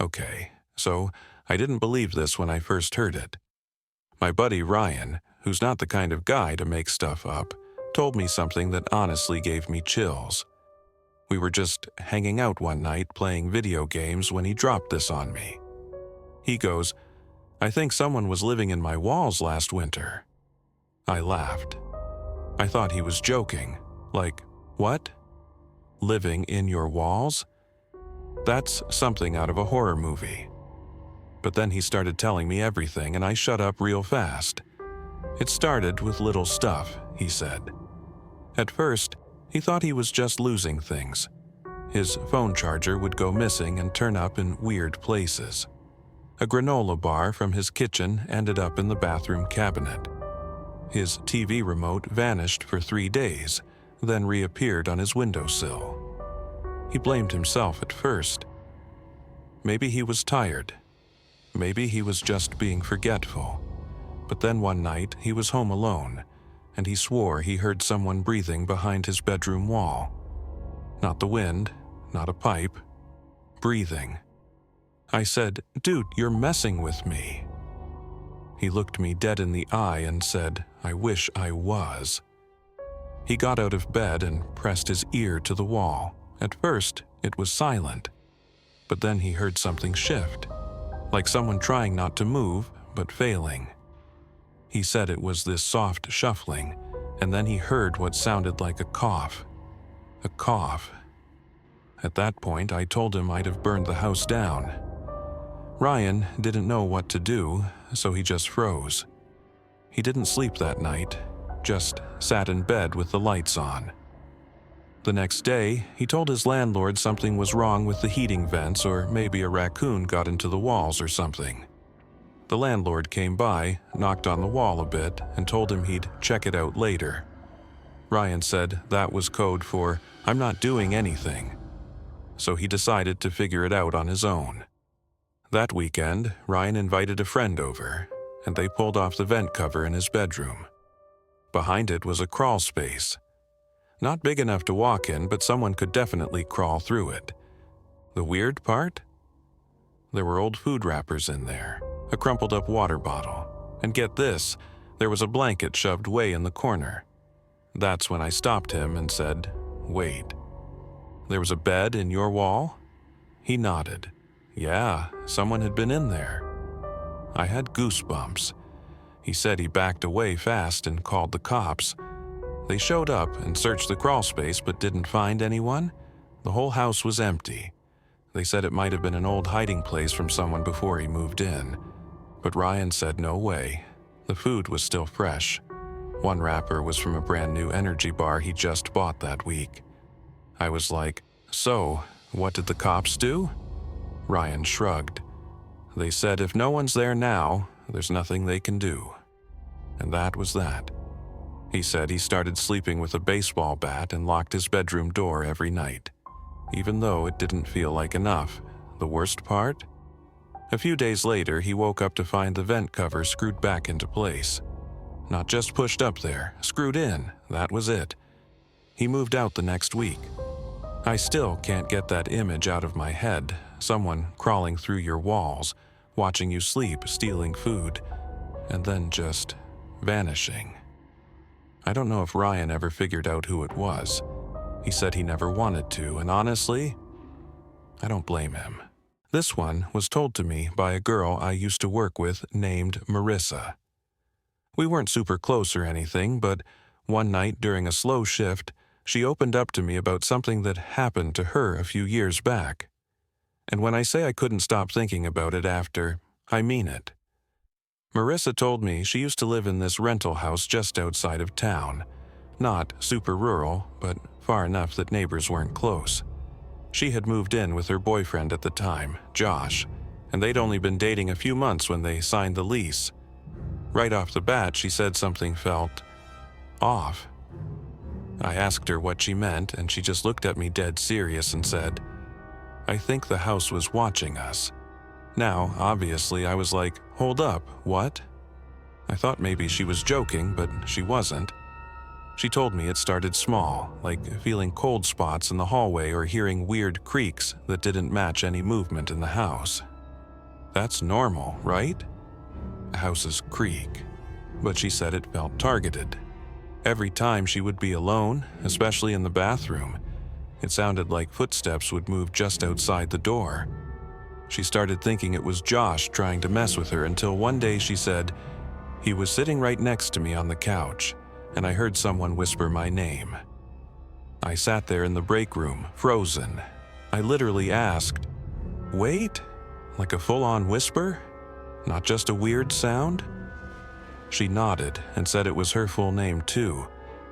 Okay, so I didn't believe this when I first heard it. My buddy Ryan, who's not the kind of guy to make stuff up, told me something that honestly gave me chills. We were just hanging out one night playing video games when he dropped this on me. He goes, "I think someone was living in my walls last winter." I laughed. I thought he was joking. Like, what? Living in your walls? That's something out of a horror movie. But then he started telling me everything and I shut up real fast. It started with little stuff, he said. At first, he thought he was just losing things. His phone charger would go missing and turn up in weird places. A granola bar from his kitchen ended up in the bathroom cabinet. His TV remote vanished for 3 days, then reappeared on his windowsill. He blamed himself at first. Maybe he was tired. Maybe he was just being forgetful. But then one night, he was home alone, and he swore he heard someone breathing behind his bedroom wall. Not the wind, not a pipe. Breathing. I said, "Dude, you're messing with me." He looked me dead in the eye and said, "I wish I was." He got out of bed and pressed his ear to the wall. At first, it was silent. But then he heard something shift, like someone trying not to move, but failing. He said it was this soft shuffling, and then he heard what sounded like a cough. A cough. At that point, I told him I'd have burned the house down. Ryan didn't know what to do, so he just froze. He didn't sleep that night, just sat in bed with the lights on. The next day, he told his landlord something was wrong with the heating vents or maybe a raccoon got into the walls or something. The landlord came by, knocked on the wall a bit, and told him he'd check it out later. Ryan said that was code for, "I'm not doing anything." So he decided to figure it out on his own. That weekend, Ryan invited a friend over, and they pulled off the vent cover in his bedroom. Behind it was a crawl space. Not big enough to walk in, but someone could definitely crawl through it. The weird part? There were old food wrappers in there, a crumpled up water bottle, and get this, there was a blanket shoved way in the corner. That's when I stopped him and said, "Wait. There was a bed in your wall?" He nodded. Yeah, someone had been in there. I had goosebumps. He said he backed away fast and called the cops. They showed up and searched the crawl space but didn't find anyone. The whole house was empty. They said it might have been an old hiding place from someone before he moved in. But Ryan said no way. The food was still fresh. One wrapper was from a brand new energy bar he just bought that week. I was like, "So, what did the cops do?" Ryan shrugged. They said if no one's there now, there's nothing they can do. And that was that. He said he started sleeping with a baseball bat and locked his bedroom door every night. Even though it didn't feel like enough. The worst part? A few days later, he woke up to find the vent cover screwed back into place. Not just pushed up there, screwed in, that was it. He moved out the next week. I still can't get that image out of my head, someone crawling through your walls, watching you sleep, stealing food, and then just vanishing. I don't know if Ryan ever figured out who it was. He said he never wanted to, and honestly, I don't blame him. This one was told to me by a girl I used to work with named Marissa. We weren't super close or anything, but one night during a slow shift, she opened up to me about something that happened to her a few years back. And when I say I couldn't stop thinking about it after, I mean it. Marissa told me she used to live in this rental house just outside of town. Not super rural, but far enough that neighbors weren't close. She had moved in with her boyfriend at the time, Josh, and they'd only been dating a few months when they signed the lease. Right off the bat, she said something felt off. I asked her what she meant, and she just looked at me dead serious and said, "I think the house was watching us." Now, obviously, I was like, "Hold up, what?" I thought maybe she was joking, but she wasn't. She told me it started small, like feeling cold spots in the hallway or hearing weird creaks that didn't match any movement in the house. That's normal, right? Houses creak. But she said it felt targeted. Every time she would be alone, especially in the bathroom, it sounded like footsteps would move just outside the door. She started thinking it was Josh trying to mess with her until one day she said, "He was sitting right next to me on the couch, and I heard someone whisper my name." I sat there in the break room, frozen. I literally asked, "Wait? Like a full-on whisper? Not just a weird sound?" She nodded and said it was her full name too,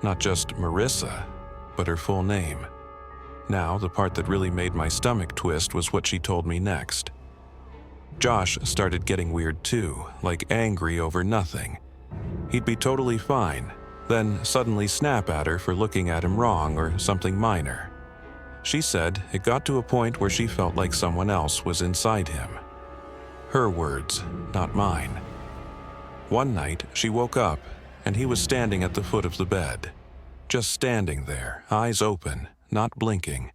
not just Marissa, but her full name. Now, the part that really made my stomach twist was what she told me next. Josh started getting weird too, like angry over nothing. He'd be totally fine, then suddenly snap at her for looking at him wrong or something minor. She said it got to a point where she felt like someone else was inside him. Her words, not mine. One night, she woke up, and he was standing at the foot of the bed. Just standing there, eyes open, not blinking.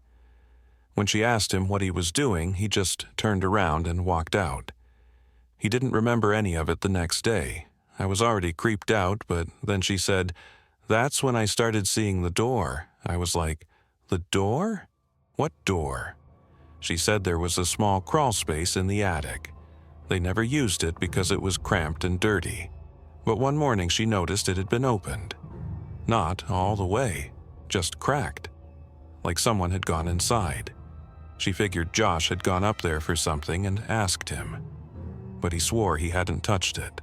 When she asked him what he was doing, he just turned around and walked out. He didn't remember any of it the next day. I was already creeped out, but then she said, "That's when I started seeing the door." I was like, "The door? What door?" She said there was a small crawl space in the attic. They never used it because it was cramped and dirty. But one morning she noticed it had been opened. Not all the way, just cracked. Like someone had gone inside. She figured Josh had gone up there for something and asked him. But he swore he hadn't touched it.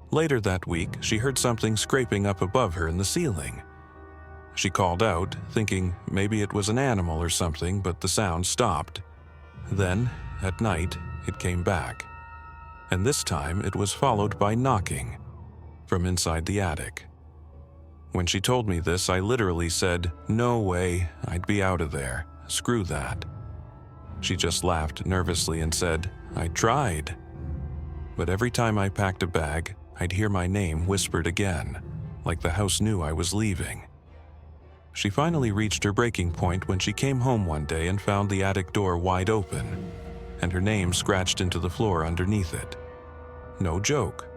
Later that week, she heard something scraping up above her in the ceiling. She called out, thinking maybe it was an animal or something, but the sound stopped. Then, at night, it came back. And this time it was followed by knocking from inside the attic. When she told me this, I literally said, "No way, I'd be out of there. Screw that." She just laughed nervously and said, "I tried." But every time I packed a bag, I'd hear my name whispered again, like the house knew I was leaving. She finally reached her breaking point when she came home one day and found the attic door wide open, and her name scratched into the floor underneath it. No joke.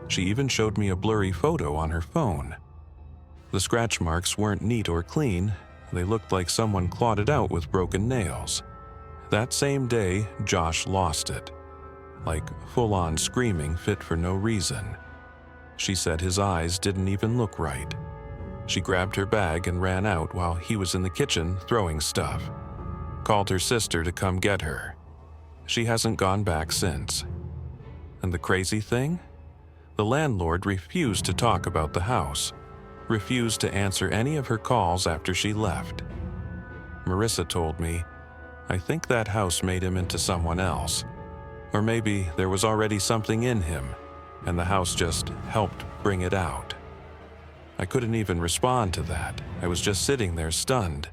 She even showed me a blurry photo on her phone. The scratch marks weren't neat or clean. They looked like someone clawed it out with broken nails. That same day, Josh lost it. Like full-on screaming fit for no reason. She said his eyes didn't even look right. She grabbed her bag and ran out while he was in the kitchen throwing stuff. Called her sister to come get her. She hasn't gone back since. And the crazy thing? The landlord refused to talk about the house. Refused to answer any of her calls after she left. Marissa told me, "I think that house made him into someone else. Or maybe there was already something in him, and the house just helped bring it out." I couldn't even respond to that. I was just sitting there stunned.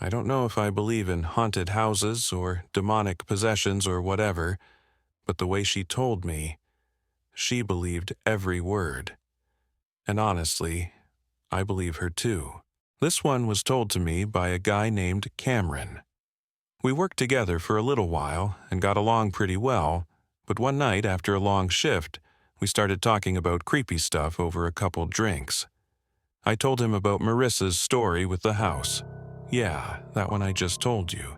I don't know if I believe in haunted houses or demonic possessions or whatever, but the way she told me, she believed every word. And honestly, I believe her too. This one was told to me by a guy named Cameron. We worked together for a little while and got along pretty well, but one night after a long shift, we started talking about creepy stuff over a couple drinks. I told him about Marissa's story with the house. Yeah, that one I just told you.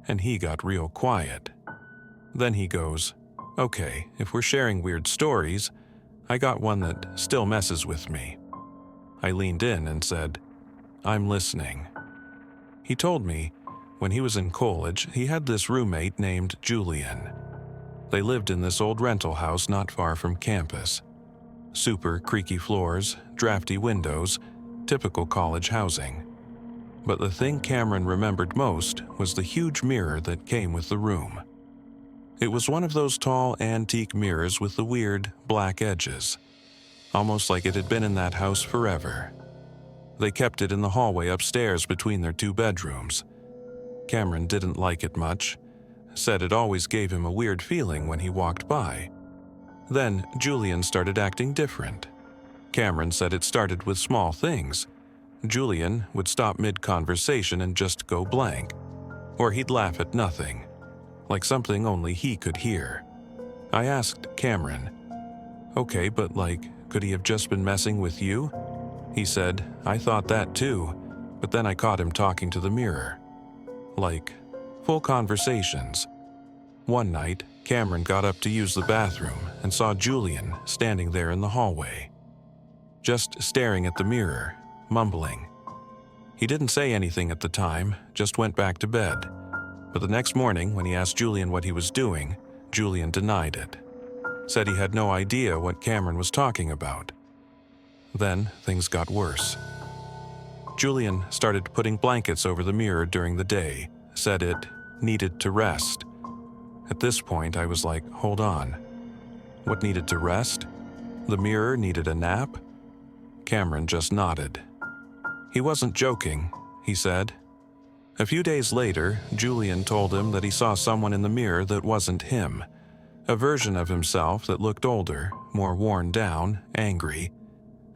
And he got real quiet. Then he goes, "Okay, if we're sharing weird stories, I got one that still messes with me." I leaned in and said, "I'm listening." He told me, when he was in college, he had this roommate named Julian. They lived in this old rental house not far from campus. Super creaky floors, drafty windows, typical college housing. But the thing Cameron remembered most was the huge mirror that came with the room. It was one of those tall antique mirrors with the weird black edges, almost like it had been in that house forever. They kept it in the hallway upstairs between their two bedrooms. Cameron didn't like it much, said it always gave him a weird feeling when he walked by. Then Julian started acting different. Cameron said it started with small things. Julian would stop mid-conversation and just go blank, or he'd laugh at nothing. like something only he could hear. I asked Cameron, "Okay, but could he have just been messing with you?" He said, "I thought that too, but then I caught him talking to the mirror." Full conversations. One night, Cameron got up to use the bathroom and saw Julian standing there in the hallway, just staring at the mirror, mumbling. He didn't say anything at the time, just went back to bed. But the next morning, when he asked Julian what he was doing, Julian denied it. Said he had no idea what Cameron was talking about. Then things got worse. Julian started putting blankets over the mirror during the day, said it needed to rest. At this point, I was like, hold on. What needed to rest? The mirror needed a nap? Cameron just nodded. He wasn't joking, he said. A few days later, Julian told him that he saw someone in the mirror that wasn't him, a version of himself that looked older, more worn down, angry.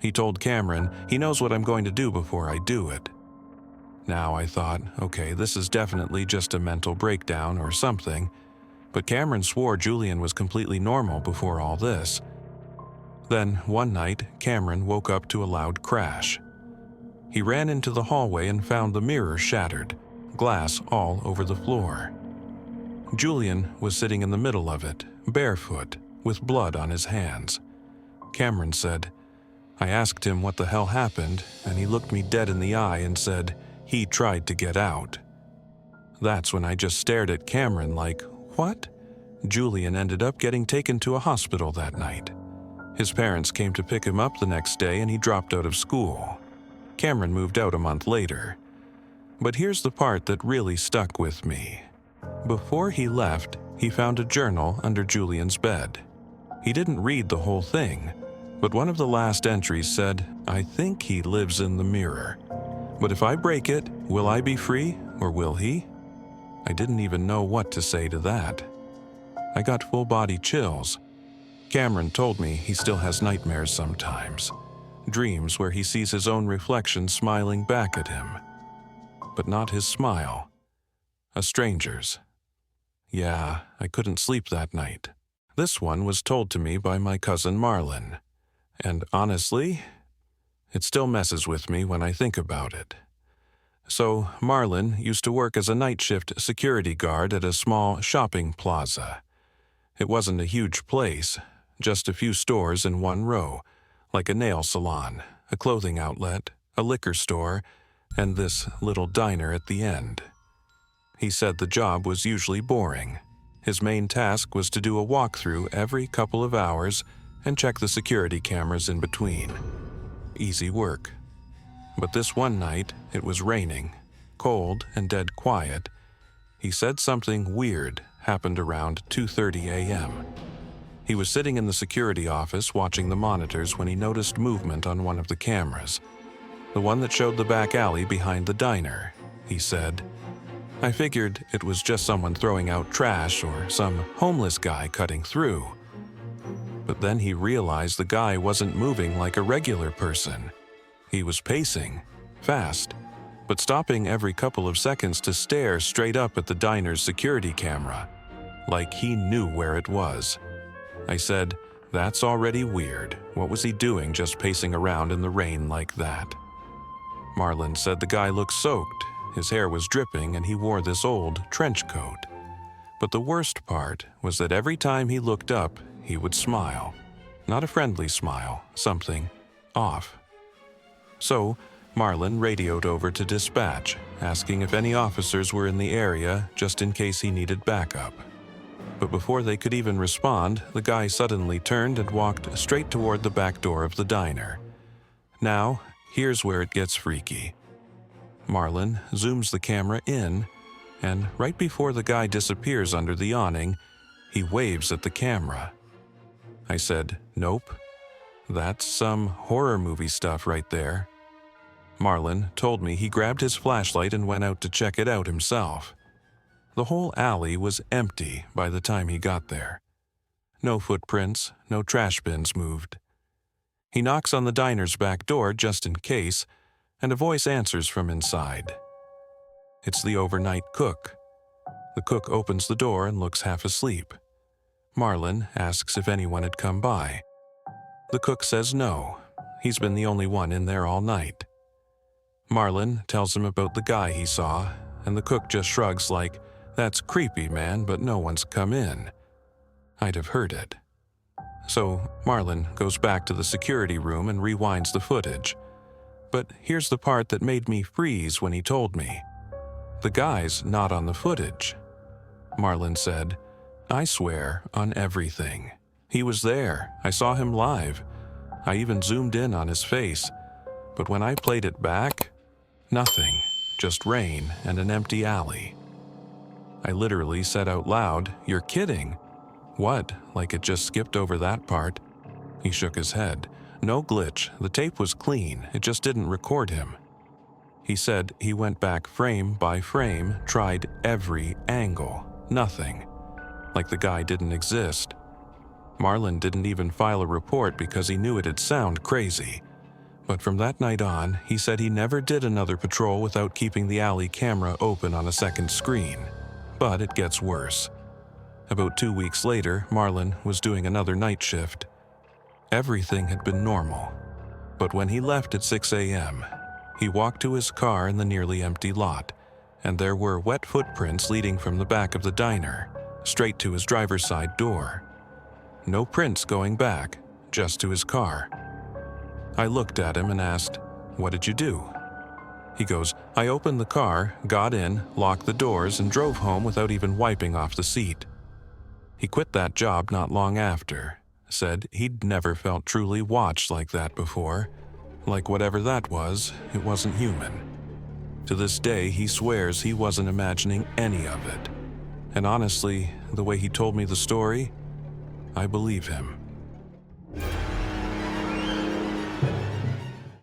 He told Cameron, "He knows what I'm going to do before I do it." Now I thought, okay, this is definitely just a mental breakdown or something, but Cameron swore Julian was completely normal before all this. Then, one night, Cameron woke up to a loud crash. He ran into the hallway and found the mirror shattered, glass all over the floor. Julian was sitting in the middle of it, barefoot, with blood on his hands. Cameron said, "I asked him what the hell happened, and he looked me dead in the eye and said he tried to get out." That's when I just stared at Cameron like, what? Julian ended up getting taken to a hospital that night. His parents came to pick him up the next day and he dropped out of school. Cameron moved out a month later. But here's the part that really stuck with me. Before he left, he found a journal under Julian's bed. He didn't read the whole thing, but one of the last entries said, "I think he lives in the mirror. But if I break it, will I be free or will he?" I didn't even know what to say to that. I got full-body chills. Cameron told me he still has nightmares sometimes, dreams where he sees his own reflection smiling back at him. But not his smile. A stranger's. Yeah, I couldn't sleep that night. This one was told to me by my cousin Marlon. And honestly, it still messes with me when I think about it. So, Marlon used to work as a night shift security guard at a small shopping plaza. It wasn't a huge place, just a few stores in one row, like a nail salon, a clothing outlet, a liquor store, and this little diner at the end. He said the job was usually boring. His main task was to do a walkthrough every couple of hours and check the security cameras in between. Easy work. But this one night, it was raining, cold and dead quiet. He said something weird happened around 2:30 a.m. He was sitting in the security office watching the monitors when he noticed movement on one of the cameras, the one that showed the back alley behind the diner. He said, "I figured it was just someone throwing out trash or some homeless guy cutting through." But then he realized the guy wasn't moving like a regular person. He was pacing, fast, but stopping every couple of seconds to stare straight up at the diner's security camera, like he knew where it was. I said, "That's already weird. What was he doing just pacing around in the rain like that?" Marlon said the guy looked soaked, his hair was dripping, and he wore this old trench coat. But the worst part was that every time he looked up, he would smile. Not a friendly smile, something off. So, Marlon radioed over to dispatch, asking if any officers were in the area just in case he needed backup. But before they could even respond, the guy suddenly turned and walked straight toward the back door of the diner. Now, here's where it gets freaky. Marlon zooms the camera in, and right before the guy disappears under the awning, he waves at the camera. I said, "Nope. That's some horror movie stuff right there." Marlon told me he grabbed his flashlight and went out to check it out himself. The whole alley was empty by the time he got there. No footprints, no trash bins moved. He knocks on the diner's back door just in case, and a voice answers from inside. It's the overnight cook. The cook opens the door and looks half asleep. Marlon asks if anyone had come by. The cook says no. He's been the only one in there all night. Marlon tells him about the guy he saw, and the cook just shrugs like, "That's creepy, man, but no one's come in." I'd have heard it. So Marlon goes back to the security room and rewinds the footage. But here's the part that made me freeze when he told me. The guy's not on the footage. Marlon said, "I swear on everything. He was there. I saw him live. I even zoomed in on his face. But when I played it back, nothing, just rain and an empty alley." I literally said out loud, "You're kidding." "What? Like it just skipped over that part?" He shook his head. "No glitch. The tape was clean. It just didn't record him." He said he went back frame by frame, tried every angle. Nothing. Like the guy didn't exist. Marlon didn't even file a report because he knew it'd sound crazy. But from that night on, he said he never did another patrol without keeping the alley camera open on a second screen. But it gets worse. About 2 weeks later, Marlon was doing another night shift. Everything had been normal. But when he left at 6 a.m., he walked to his car in the nearly empty lot, and there were wet footprints leading from the back of the diner, straight to his driver's side door. No prints going back, just to his car. I looked at him and asked, "What did you do?" He goes, "I opened the car, got in, locked the doors, and drove home without even wiping off the seat." He quit that job not long after, said he'd never felt truly watched like that before. Like whatever that was, it wasn't human. To this day, he swears he wasn't imagining any of it. And honestly, the way he told me the story, I believe him.